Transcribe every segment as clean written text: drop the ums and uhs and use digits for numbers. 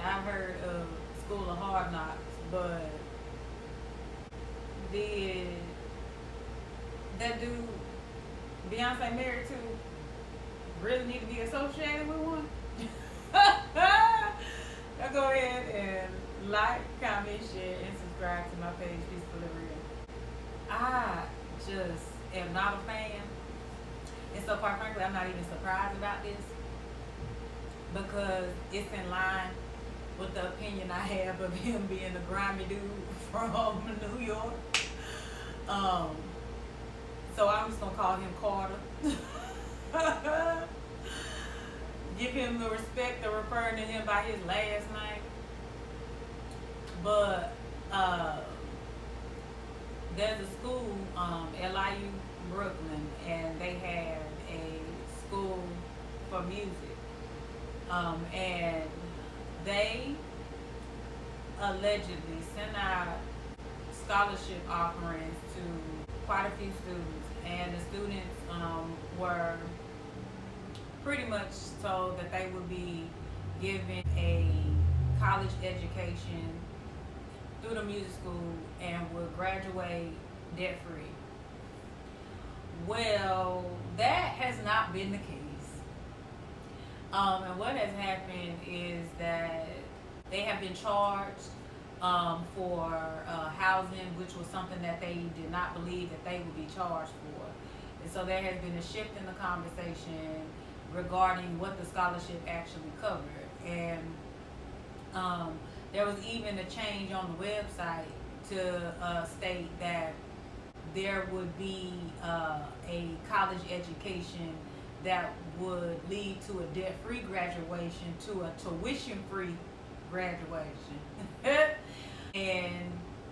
I've heard of School of Hard Knocks, but did that dude Beyonce married to really need to be associated with one? Now go ahead and like, comment, share, and subscribe to my page, Peaceful and Real. I just am not a fan. And so quite frankly, I'm not even surprised about this because it's in line with the opinion I have of him being a grimy dude from New York. So I'm just gonna call him Carter. Give him the respect of referring to him by his last name. But there's a school, LIU Brooklyn, and they had a school for music. And they allegedly sent out scholarship offerings to quite a few students, and the students were pretty much told that they would be given a college education through the music school and would graduate debt free. Well, that has not been the case. And what has happened is that they have been charged for housing, which was something that they did not believe that they would be charged for. And so there has been a shift in the conversation regarding what the scholarship actually covered. And there was even a change on the website to state that there would be a college education that would lead to a debt-free graduation to a tuition-free graduation. And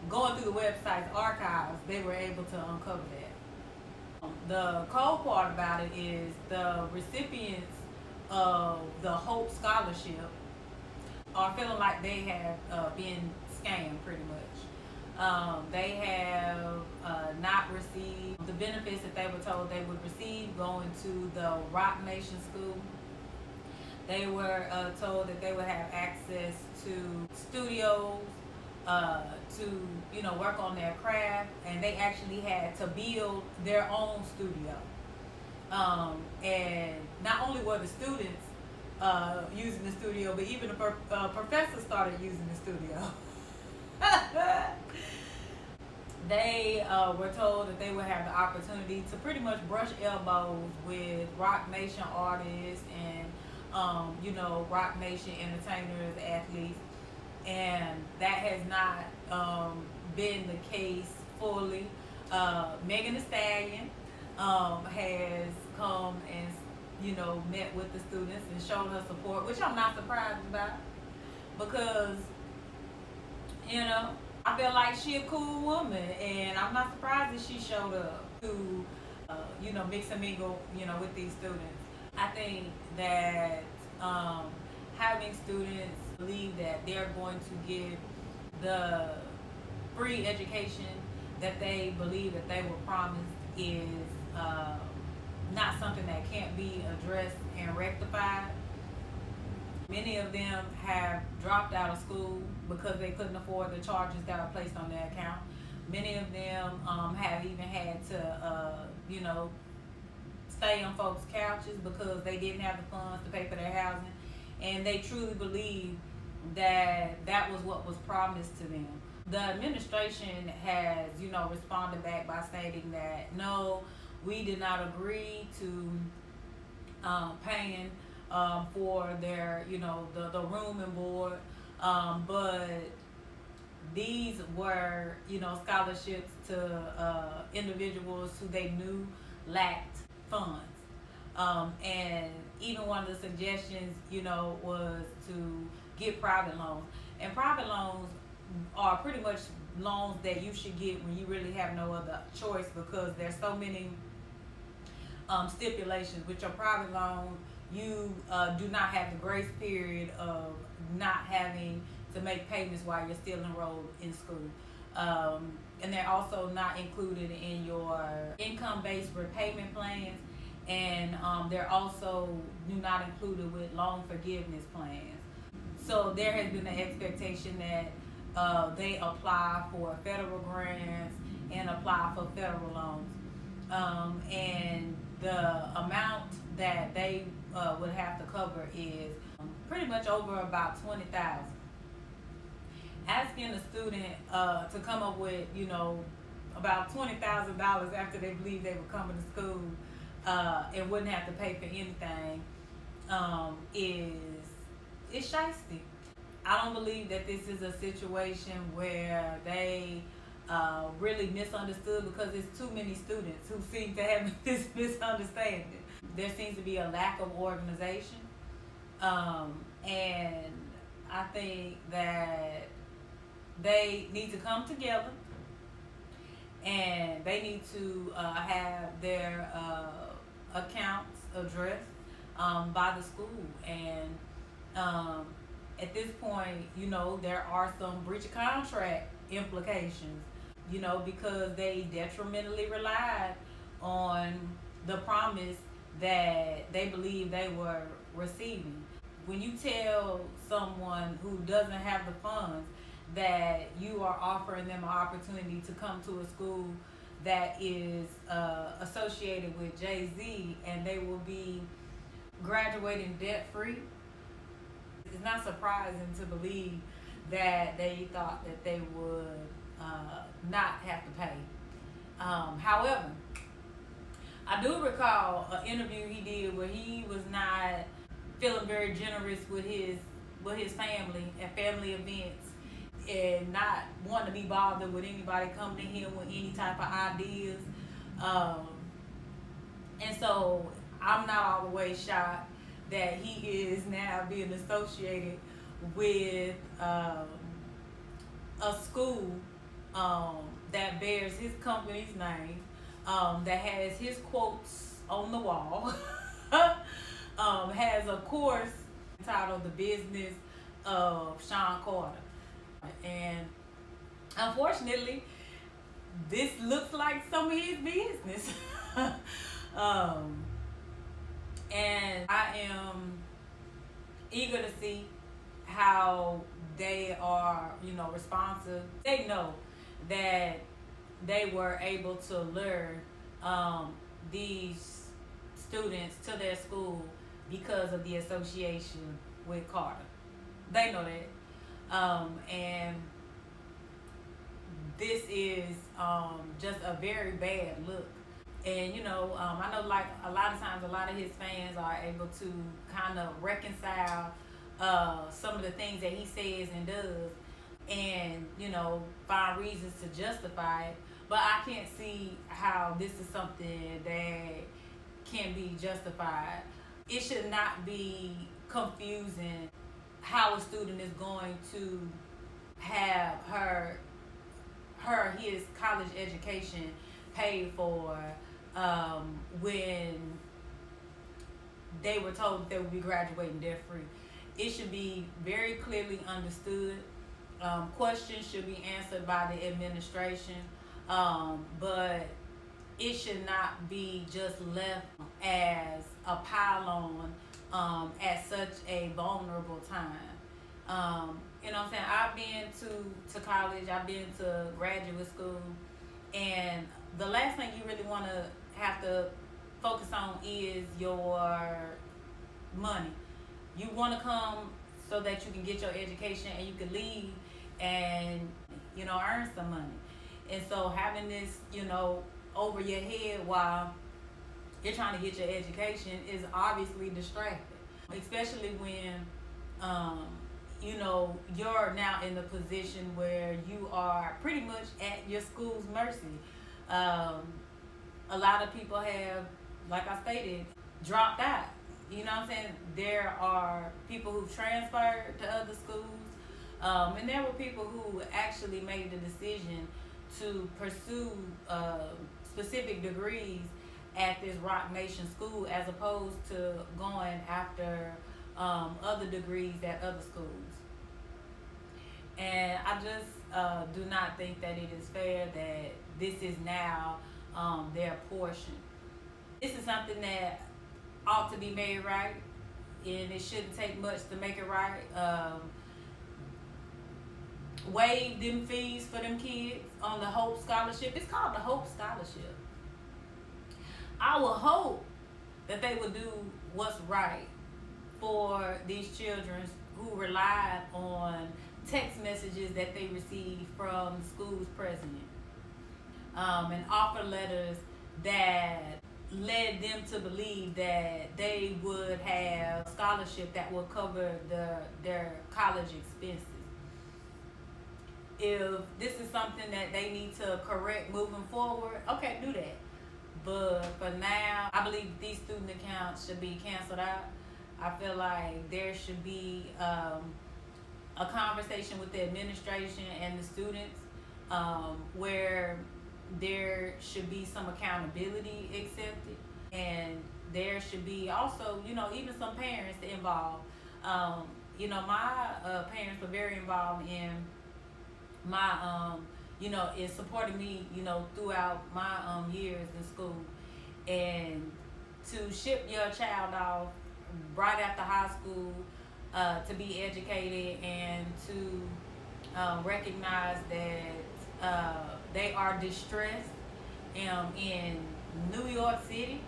going through the website's archives, they were able to uncover that. The cold part about it is the recipients of the Hope Scholarship are feeling like they have been scammed pretty much. They have not received the benefits that they were told they would receive going to the Rock Nation School. They were told that they would have access to studios to work on their craft, and they actually had to build their own studio. And not only were the students using the studio, but even the professors started using the studio. They were told that they would have the opportunity to pretty much brush elbows with Rock Nation artists and Rock Nation entertainers, athletes, and that has not been the case fully. Megan Thee Stallion has come and met with the students and showed her support, which I'm not surprised about because I feel like she a cool woman, and I'm not surprised that she showed up to mix and mingle with these students. I think that having students believe that they're going to get the free education that they believe that they were promised is not something that can't be addressed and rectified. Many of them have dropped out of school because they couldn't afford the charges that were placed on their account. Many of them have even had to stay on folks' couches because they didn't have the funds to pay for their housing, and they truly believe that that was what was promised to them. The administration has responded back by stating that no, we did not agree to paying for their the room and board, but these were scholarships to individuals who they knew lacked funds. And even one of the suggestions, was to get private loans. And private loans are pretty much loans that you should get when you really have no other choice because there's so many stipulations. With your private loan, you do not have the grace period of not having to make payments while you're still enrolled in school. And they're also not included in your income-based repayment plans, and they're also not included with loan forgiveness plans. So there has been an expectation that they apply for federal grants and apply for federal loans. And the amount that they would have to cover is pretty much over about 20,000. Asking a student to come up with, about $20,000 after they believe they were coming to school and wouldn't have to pay for anything is shiesty. I don't believe that this is a situation where they really misunderstood, because there's too many students who seem to have this misunderstanding. There seems to be a lack of organization, and I think that they need to come together, and they need to have their accounts addressed by the school. And at this point, there are some breach of contract implications, because they detrimentally relied on the promise that they believe they were receiving. When you tell someone who doesn't have the funds that you are offering them an opportunity to come to a school that is associated with Jay-Z and they will be graduating debt-free, it's not surprising to believe that they thought that they would not have to pay. However, I do recall an interview he did where he was not feeling very generous with his family at family events, and not wanting to be bothered with anybody coming to him with any type of ideas. And so I'm not all the way shocked that he is now being associated with a school that bears his company's name, that has his quotes on the wall, has a course entitled The Business of Sean Carter. And unfortunately, this looks like some of his business. And I am eager to see how they are, responsive. They know that they were able to lure these students to their school because of the association with Carter. They know that. And this is just a very bad look. And I know, like, a lot of times a lot of his fans are able to kind of reconcile some of the things that he says and does, and find reasons to justify it. But I can't see how this is something that can be justified. It should not be confusing how a student is going to have his college education paid for when they were told that they would be graduating debt free. It should be very clearly understood. Questions should be answered by the administration, but it should not be just left as a pile on at such a vulnerable time. You know what I'm saying? I've been to college, I've been to graduate school, and the last thing you really want to have to focus on is your money. You want to come so that you can get your education and you can leave and earn some money. And so having this over your head while you're trying to get your education is obviously distracting, especially when you're now in the position where you are pretty much at your school's mercy. A lot of people have, like I stated, dropped out. You know what I'm saying? There are people who transferred to other schools, and there were people who actually made the decision to pursue specific degrees at this Rock Nation school as opposed to going after other degrees at other schools. And I just do not think that it is fair that this is now their portion. This is something that ought to be made right, and it shouldn't take much to make it right. waive them fees for them kids on the Hope Scholarship. It's called the Hope Scholarship. I would hope that they would do what's right for these children who relied on text messages that they received from the school's president, and offer letters that led them to believe that they would have a scholarship that would cover their college expenses. If this is something that they need to correct moving forward, okay, do that. But for now, I believe these student accounts should be canceled out. I feel like there should be a conversation with the administration and the students, where there should be some accountability accepted, and there should be also, even some parents involved. My parents were very involved in my, in supporting me, throughout my years in school. And to ship your child off right after high school to be educated and to recognize that they are distressed in New York City,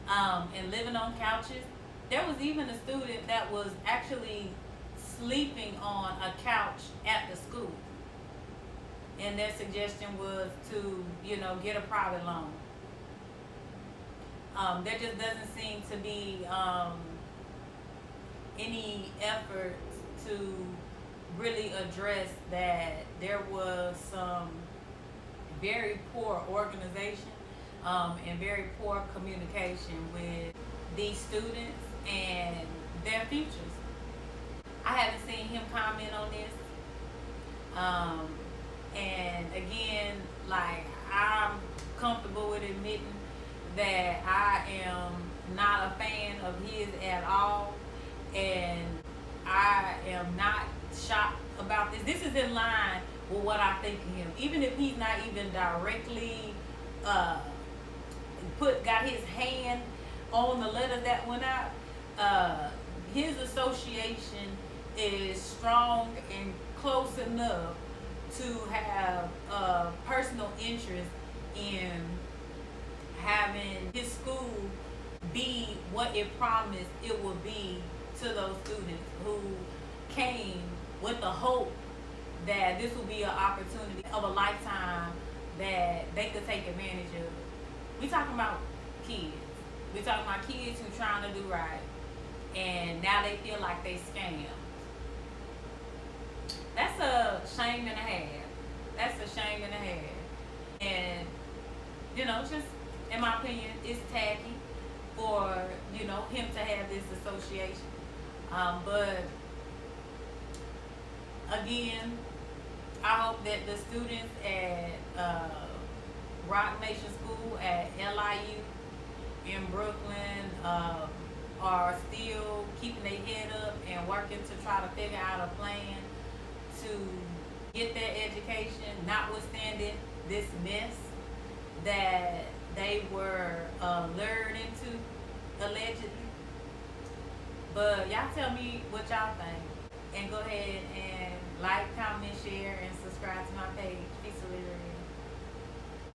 and living on couches. There was even a student that was actually sleeping on a couch at the school. And their suggestion was to, get a private loan. There just doesn't seem to be any effort to really address that there was some very poor organization, and very poor communication with these students and their futures. I haven't seen him comment on this. And again, like, I'm comfortable with admitting that I am not a fan of his at all, and I am not shocked about this. This is in line with what I think of him. Even if he's not even directly got his hand on the letter that went out, his association is strong and close enough to have a personal interest in having his school be what it promised it would be to those students who came with the hope that this will be an opportunity of a lifetime that they could take advantage of. We talking about kids. We talking about kids who trying to do right, and now they feel like they scammed. That's a shame and a half. That's a shame and a half. And, just in my opinion, it's tacky for, him to have this association. But again, I hope that the students at Rock Nation School at LIU in Brooklyn are still keeping their head up and working to try to figure out a plan to get their education, notwithstanding this mess that they were lured into, allegedly. But y'all tell me what y'all think. And go ahead and like, comment, share, and subscribe to my page. Peace.